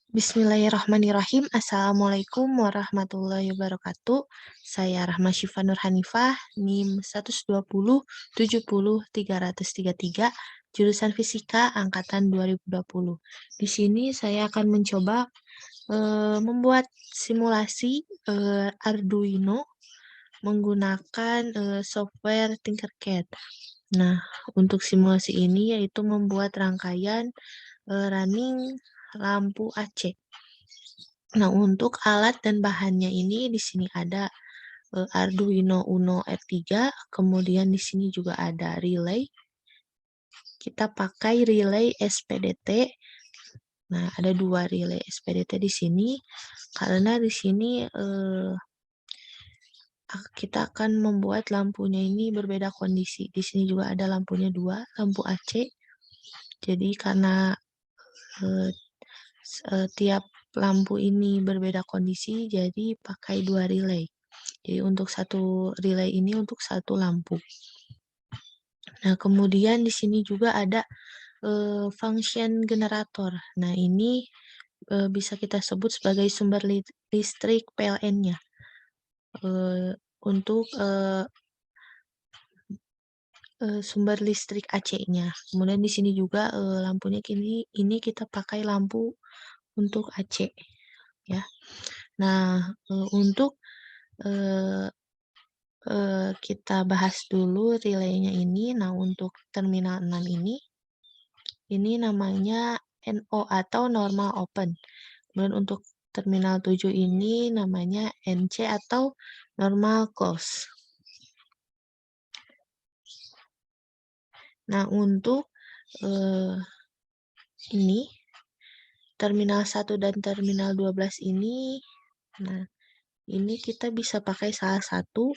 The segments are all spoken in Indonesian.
Bismillahirrahmanirrahim. Assalamualaikum warahmatullahi wabarakatuh. Saya Rahma Syifa Nur Hanifah, NIM 120 70 333, jurusan Fisika angkatan 2020. Di sini saya akan mencoba membuat simulasi Arduino menggunakan software Tinkercad. Nah, untuk simulasi ini yaitu membuat rangkaian running lampu AC. Nah, untuk alat dan bahannya ini di sini ada Arduino Uno R3, kemudian di sini juga ada relay. Kita pakai relay SPDT. Nah, ada dua relay SPDT di sini karena di sini kita akan membuat lampunya ini berbeda kondisi. Di sini juga ada lampunya dua, lampu AC. Jadi karena tiap lampu ini berbeda kondisi, jadi pakai dua relay. Jadi untuk satu relay ini untuk satu lampu. Nah, kemudian di sini juga ada function generator. Nah, ini bisa kita sebut sebagai sumber listrik PLN-nya. Untuk sumber listrik AC-nya. Kemudian di sini juga lampunya ini kita pakai lampu untuk AC, ya. Nah, untuk kita bahas dulu relaynya ini. Nah, untuk terminal 6 ini namanya NO atau normal open. Kemudian untuk terminal 7 ini namanya NC atau normal close. Nah, untuk ini terminal 1 dan terminal 12 ini, nah, ini kita bisa pakai salah satu.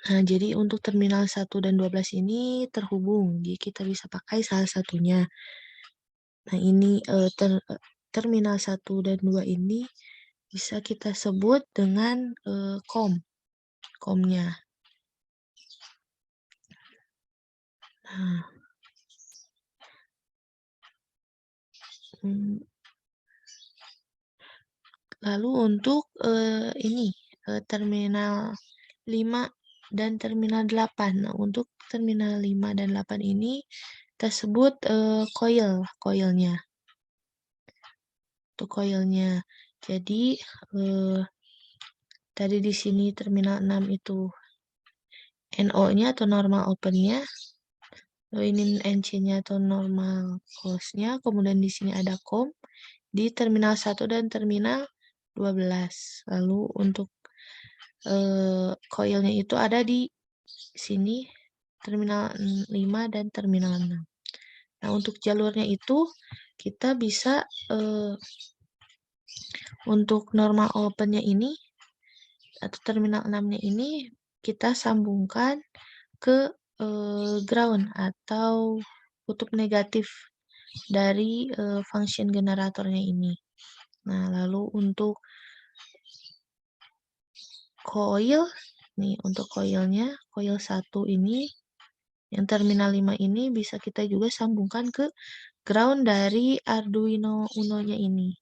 Nah, jadi untuk terminal 1 dan 12 ini terhubung, jadi kita bisa pakai salah satunya. Nah, ini terminal 1 dan 2 ini bisa kita sebut dengan COM-nya. Nah, lalu untuk terminal 5 dan terminal 8. Nah, untuk terminal 5 dan 8 ini kita sebut koilnya. Untuk koilnya. Jadi tadi di sini terminal 6 itu NO-nya atau normal open-nya. Lalu ini NC-nya atau normal close-nya. Kemudian di sini ada COM di terminal 1 dan terminal 12. Lalu untuk koilnya itu ada di sini terminal 5 dan terminal 6. Nah, untuk jalurnya itu kita bisa untuk normal open-nya ini atau terminal 6-nya ini kita sambungkan ke ground atau kutub negatif dari function generatornya ini. Nah, lalu untuk coil, nih untuk coilnya, coil 1 ini, yang terminal 5 ini bisa kita juga sambungkan ke ground dari Arduino Uno-nya ini.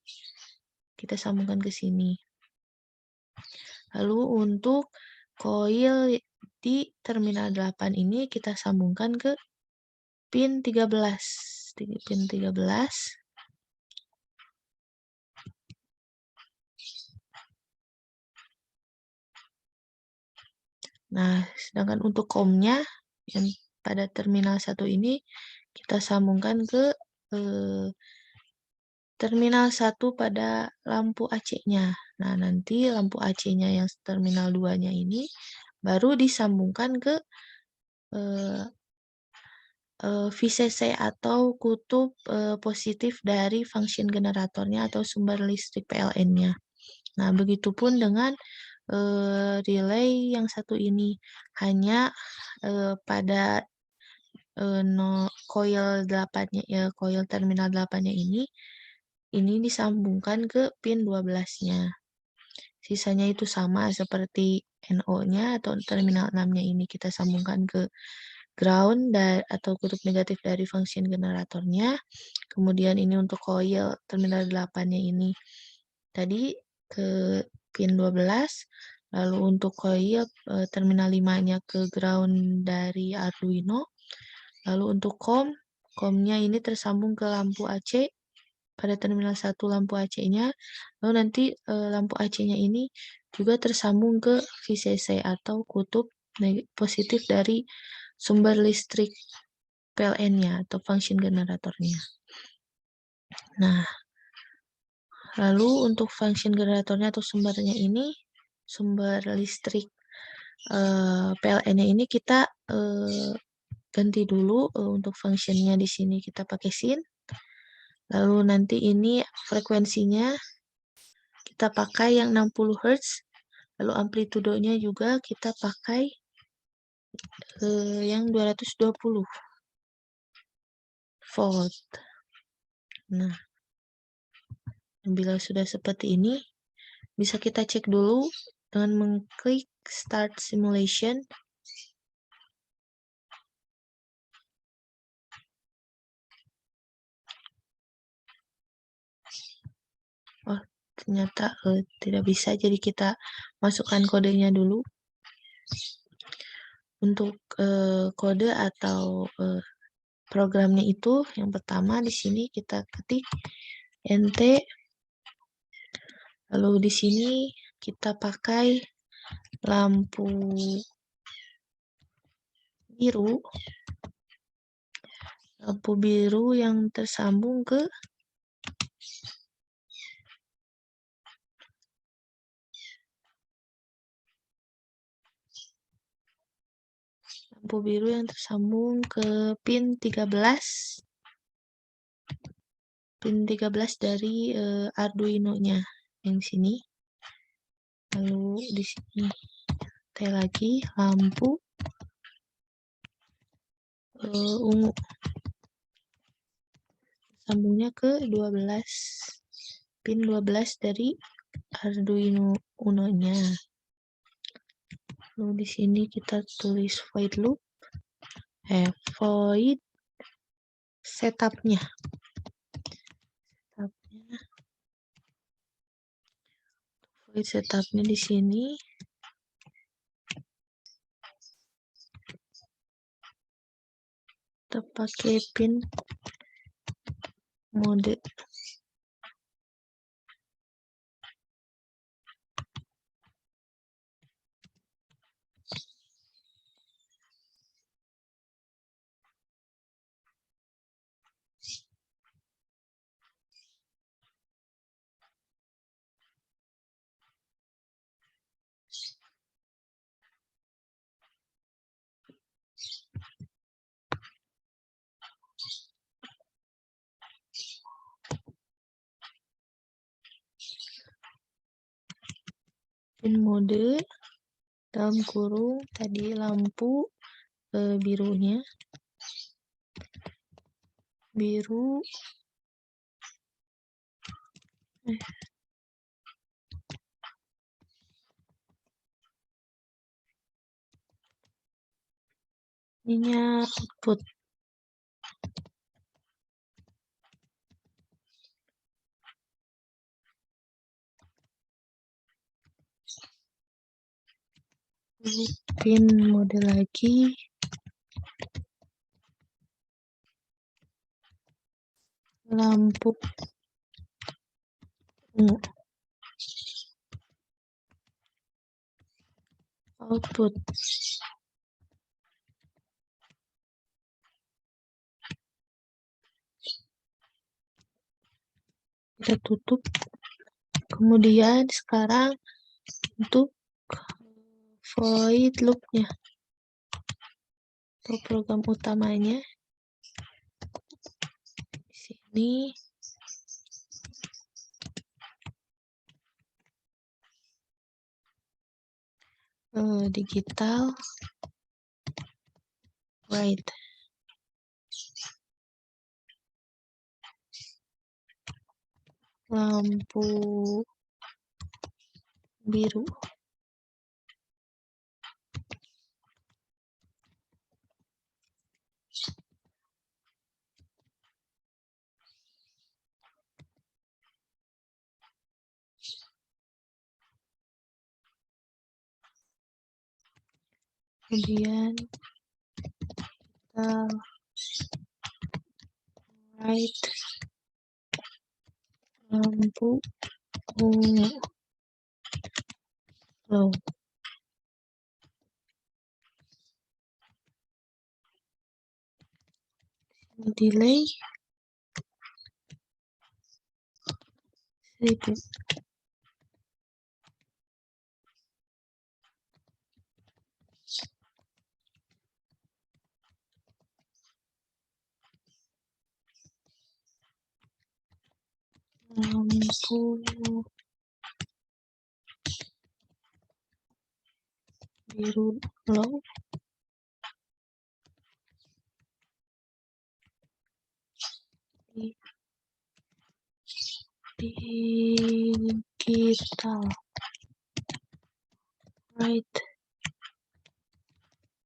Kita sambungkan ke sini. Lalu untuk coil di terminal 8 ini kita sambungkan ke pin 13. Pin 13. Nah, sedangkan untuk COM-nya yang pada terminal 1 ini kita sambungkan ke terminal 1 pada lampu AC-nya. Nah, nanti lampu AC-nya yang terminal 2-nya ini baru disambungkan ke VCC atau kutub positif dari function generatornya atau sumber listrik PLN-nya. Nah, begitupun dengan relay yang satu ini. Hanya pada coil 8-nya ya, coil terminal 8-nya ini disambungkan ke pin 12-nya. Sisanya itu sama seperti NO-nya atau terminal 6-nya ini kita sambungkan ke ground atau kutub negatif dari function generatornya. Kemudian ini untuk coil terminal 8-nya ini tadi ke pin 12. Lalu untuk coil terminal 5-nya ke ground dari Arduino. Lalu untuk COM-nya ini tersambung ke lampu AC pada terminal 1 lampu AC-nya. Lalu nanti lampu AC-nya ini juga tersambung ke VCC atau kutub positif dari sumber listrik PLN-nya atau function generatornya. Nah, lalu untuk function generatornya atau sumbernya ini, sumber listrik PLN-nya ini kita ganti dulu untuk functionnya di sini kita pakai sin. Lalu nanti ini frekuensinya kita pakai yang 60 Hz. Lalu amplitudenya juga kita pakai yang 220 volt. Nah, bila sudah seperti ini, bisa kita cek dulu dengan mengklik Start Simulation. Oh, ternyata tidak bisa, jadi kita masukkan kodenya dulu. Untuk kode atau programnya itu yang pertama di sini kita ketik NT, lalu di sini kita pakai lampu biru yang tersambung ke pin 13. Pin 13 dari Arduino-nya yang di sini. Lalu di sini lagi lampu ungu. Sambungnya ke 12. Pin 12 dari Arduino Uno-nya. Lalu di sini kita tulis void setupnya. Void setupnya di sini. Kita pakai pin mode. Pin mode dalam kurung tadi lampu birunya. Biru. Ininya output. Pin mode lagi. Lampu ungu. Output. Kita tutup. Kemudian sekarang untuk void loop-nya atau program utamanya di sini digital write. Lampu biru. kemudian kita right lampu ungu low. Delay 1000. Lampu biru low. Digital right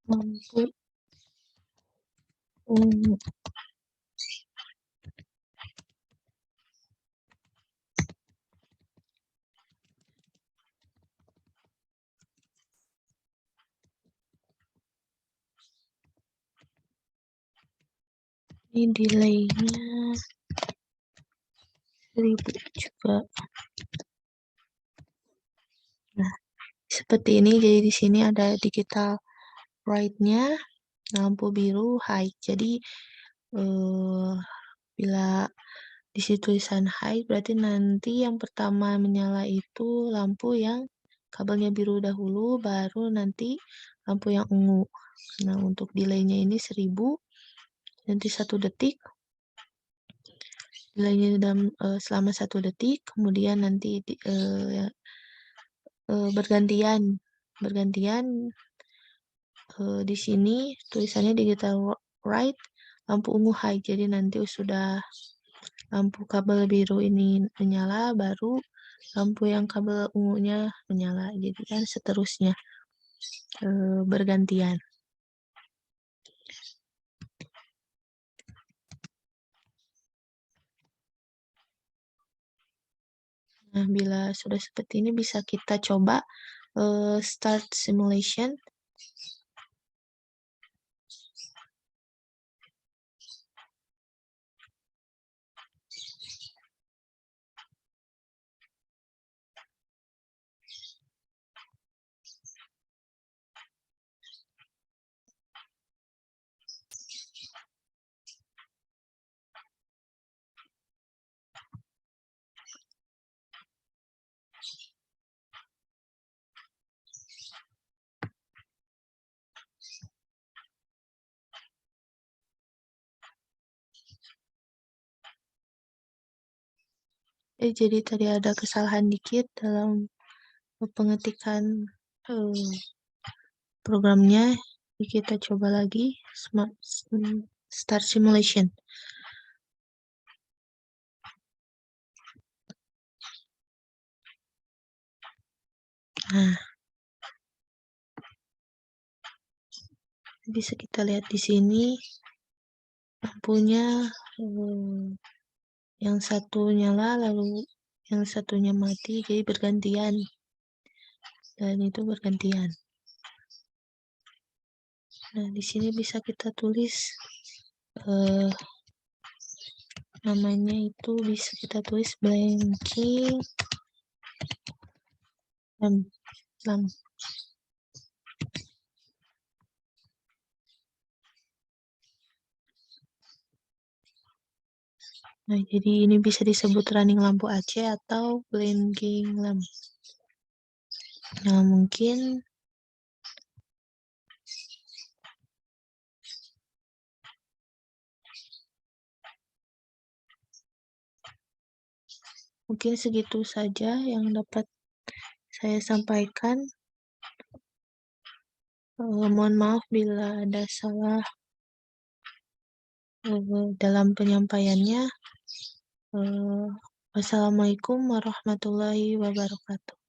lampu ungu. Ini delaynya 1000 juga. Nah, seperti ini. Jadi di sini ada digital right-nya, lampu biru high. Jadi bila di situ tulisan high, berarti nanti yang pertama menyala itu lampu yang kabelnya biru dahulu, baru nanti lampu yang ungu. Nah, untuk delaynya ini 1000, nanti 1 detik. Delaynya selama 1 detik, kemudian nanti bergantian di sini tulisannya digital right, lampu ungu high. Jadi nanti sudah lampu kabel biru ini menyala, baru lampu yang kabel ungunya menyala. Jadi kan seterusnya bergantian. Nah, bila sudah seperti ini bisa kita coba start simulation. Jadi tadi ada kesalahan dikit dalam pengetikan programnya. Jadi kita coba lagi start simulation. Nah, bisa kita lihat di sini lampunya yang satu nyala lalu yang satunya mati, jadi bergantian. Dan itu bergantian. Nah, di sini bisa kita tulis namanya itu bisa kita tulis blanking lamp. Nah, jadi ini bisa disebut running lampu AC atau blinking lamp. Nah, mungkin segitu saja yang dapat saya sampaikan. Mohon maaf bila ada salah dalam penyampaiannya. Wassalamualaikum warahmatullahi wabarakatuh.